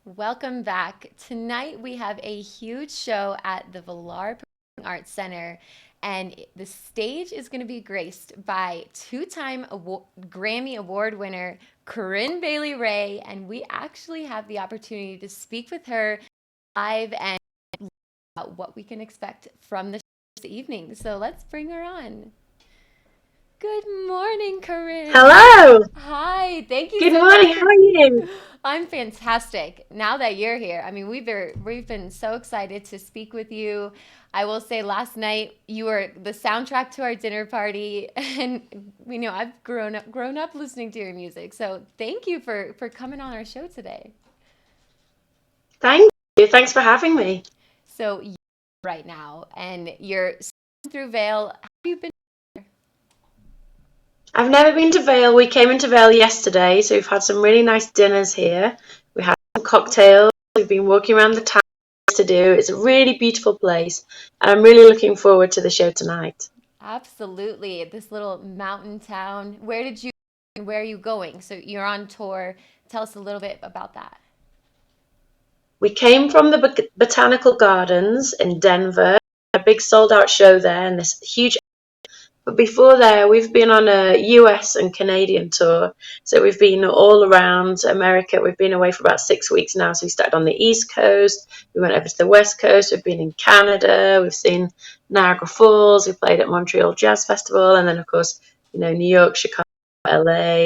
Welcome back. Tonight we have a huge show at the Villar Performing Arts Center, and the stage is going to be graced by two-time Grammy Award winner Corinne Bailey Rae, and we actually have the opportunity to speak with her live and about what we can expect from the show this evening. So let's bring her on. Good morning, Corinne. Hello. Hi, thank you Good so much morning. for How are you? I'm fantastic. Now that you're here, I mean, we've been so excited to speak with you. I will say, last night you were the soundtrack to our dinner party, and I've grown up listening to your music. So thank you for coming on our show today. Thank you. Thanks for having me. So you're right now, and you're through Vale. How have you been? I've never been to Vale. We came into Vale yesterday, so we've had some really nice dinners here. We had some cocktails. We've been walking around the town to do. It's a really beautiful place, and I'm really looking forward to the show tonight. Absolutely, this little mountain town. Where are you going? So you're on tour. Tell us a little bit about that. We came from the Botanical Gardens in Denver, a big sold out show there, and this huge. But before there, we've been on a US and Canadian tour. So we've been all around America. We've been away for about 6 weeks now. So we started on the East Coast. We went over to the West Coast. We've been in Canada. We've seen Niagara Falls. We played at Montreal Jazz Festival. And then, of course, New York, Chicago, LA,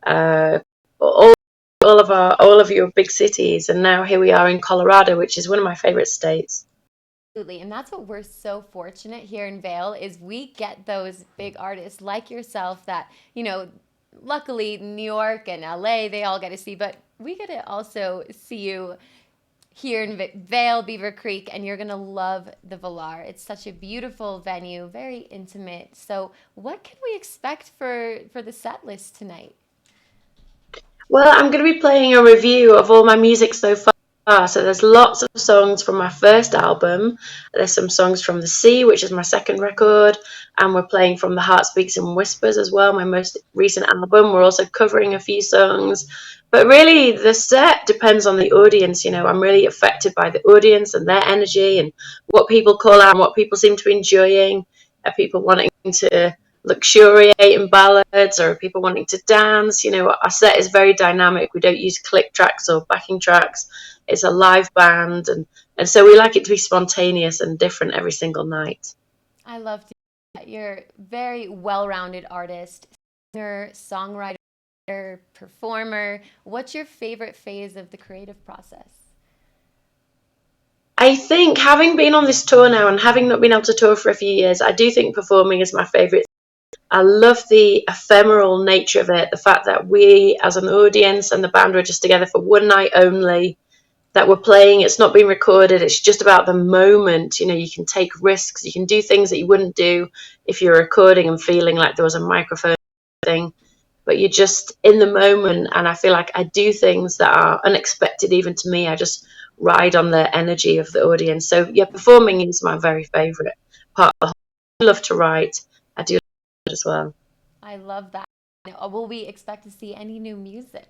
uh, all, all of your big cities. And now here we are in Colorado, which is one of my favorite states. Absolutely. And that's what we're so fortunate here in Vale is we get those big artists like yourself that, luckily New York and LA, they all get to see, but we get to also see you here in Vale, Beaver Creek, and you're going to love the Villar. It's such a beautiful venue, very intimate. So what can we expect for the set list tonight? Well, I'm going to be playing a review of all my music so far. So there's lots of songs from my first album. There's some songs from The Sea, which is my second record, and we're playing from The Heart Speaks and Whispers as well, my most recent album. We're also covering a few songs. But really, the set depends on the audience. I'm really affected by the audience and their energy and what people call out and what people seem to be enjoying. Are people wanting to luxuriate in ballads or people wanting to dance? Our set is very dynamic. We don't use click tracks or backing tracks. It's a live band, and so we like it to be spontaneous and different every single night. I love to hear that. You're a very well-rounded artist, singer, songwriter, performer. What's your favorite phase of the creative process? I think having been on this tour now and having not been able to tour for a few years, I do think performing is my favorite. I love the ephemeral nature of it, the fact that we as an audience and the band were just together for one night only, that we're playing. It's not being recorded. It's just about the moment. You can take risks. You can do things that you wouldn't do if you're recording and feeling like there was a microphone thing. But you're just in the moment. And I feel like I do things that are unexpected even to me. I just ride on the energy of the audience. So yeah, performing is my very favourite part of the whole. I love to write. I do love it as well. I love that. Will we expect to see any new music?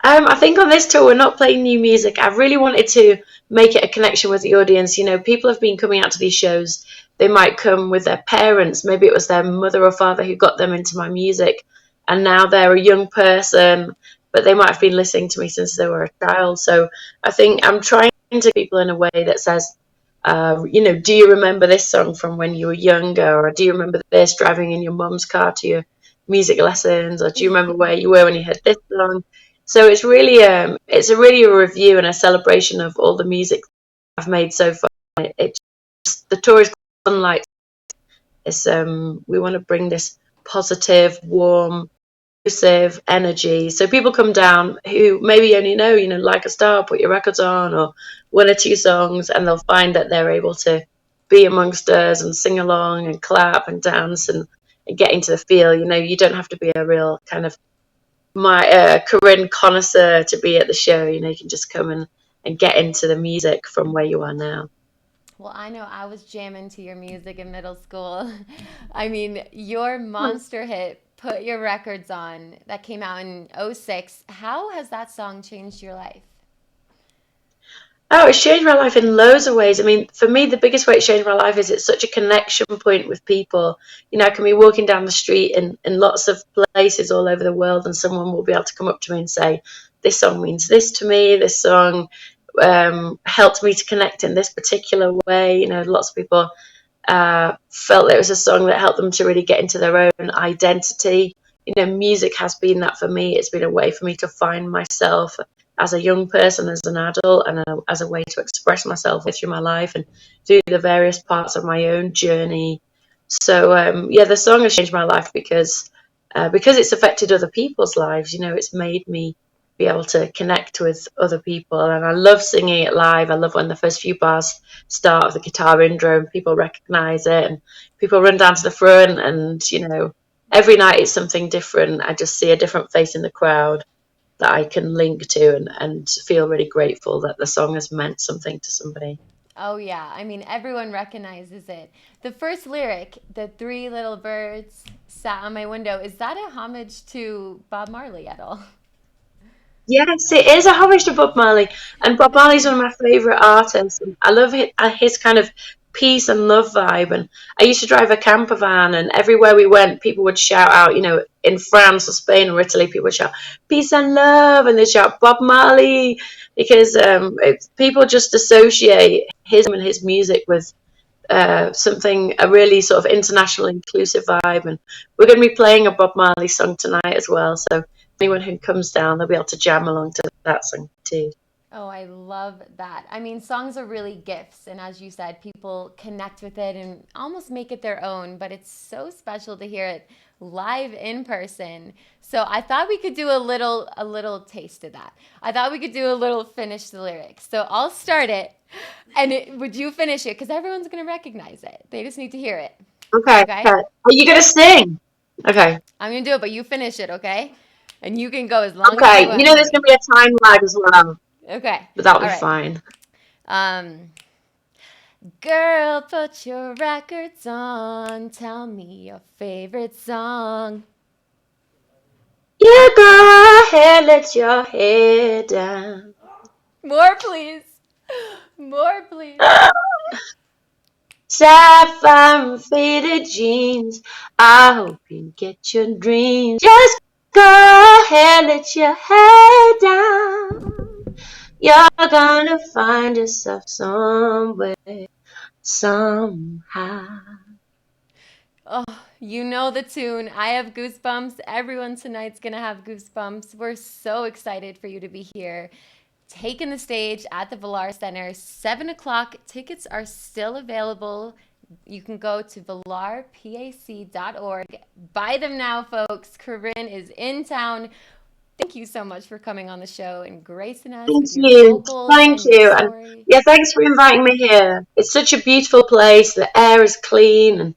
I think on this tour we're not playing new music. I really wanted to make it a connection with the audience. People have been coming out to these shows. They might come with their parents. Maybe it was their mother or father who got them into my music, and now they're a young person, but they might have been listening to me since they were a child. So I think I'm trying to people in a way that says, do you remember this song from when you were younger, or do you remember this driving in your mum's car to your music lessons, or do you remember where you were when you heard this song? So it's a really a review and a celebration of all the music I've made so far. The tour is unlike it's we want to bring this positive, warm, inclusive energy. So people come down who maybe only know, like a star, put your records on, or one or two songs, and they'll find that they're able to be amongst us and sing along and clap and dance and get into the feel. You don't have to be a real kind of my Corinne connoisseur to be at the show. You can just come and get into the music from where you are now. Well, I know I was jamming to your music in middle school. I mean, your monster hit Put Your Records On that came out in '06. How has that song changed your life? Oh, it's changed my life in loads of ways. I mean, for me, the biggest way it's changed my life is it's such a connection point with people. You know, I can be walking down the street in lots of places all over the world, and someone will be able to come up to me and say, "This song means this to me. This song helped me to connect in this particular way." You know, lots of people felt it was a song that helped them to really get into their own identity. You know, music has been that for me. It's been a way for me to find myself as a young person, as an adult, and as a way to express myself through my life and through the various parts of my own journey. So yeah, the song has changed my life because it's affected other people's lives. You know, it's made me be able to connect with other people, and I love singing it live. I love when the first few bars start of the guitar intro and people recognize it and people run down to the front, and you know, every night it's something different. I just see a different face in the crowd that I can link to, and feel really grateful that the song has meant something to somebody. Oh, yeah. I mean, everyone recognizes it. The first lyric, the three little birds sat on my window, is that a homage to Bob Marley at all? Yes, it is a homage to Bob Marley, and Bob Marley's one of my favourite artists. And I love his kind of peace and love vibe. And I used to drive a camper van, and everywhere we went, people would shout out. You know, in France or Spain or Italy, people would shout "peace and love," and they shout Bob Marley because people just associate his and his music with something, a really sort of international inclusive vibe. And we're going to be playing a Bob Marley song tonight as well, so anyone who comes down, they'll be able to jam along to that song too. Oh, I love that. I mean, songs are really gifts, and as you said, people connect with it and almost make it their own, but it's so special to hear it live in person. So I thought we could do a little taste of that. I thought we could do a little finish the lyrics. So I'll start it, and would you finish it? Because everyone's going to recognize it. They just need to hear it. Okay, Okay? okay. Are you going to sing? Okay, I'm going to do it, but you finish it, okay? And you can go as long as you okay. You want, know there's honey. going to be a time lag as well, Okay. but that'll All be right. fine. Um, Girl, put your records on. Tell me your favorite song. Yeah, go ahead, let your head down. More, please. More, please. Sapphire faded jeans. I hope you get your dreams. Just go ahead, let your head down. You're gonna find yourself somewhere, somehow. Oh, you know the tune. I have goosebumps. Everyone tonight's going to have goosebumps. We're so excited for you to be here. Taking the stage at the Villar Center, 7 o'clock. Tickets are still available. You can go to vilarpac.org. Buy them now, folks. Corinne is in town. Thank you so much for coming on the show and gracing us Thank with your you. vocals Thank and your you. And story. yeah, thanks for inviting me here. It's such a beautiful place. The air is clean,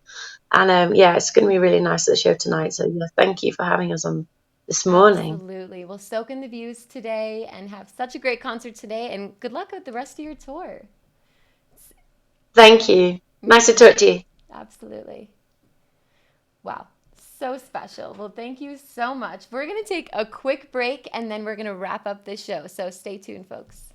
and yeah, it's going to be really nice at the show tonight. So yeah, thank you for having us on this morning. Absolutely. We'll soak in the views today and have such a great concert today. And good luck with the rest of your tour. Thank you. Nice to Hmm. talk to you. Absolutely. Wow. So special. Well, thank you so much. We're going to take a quick break and then we're going to wrap up this show. So stay tuned, folks.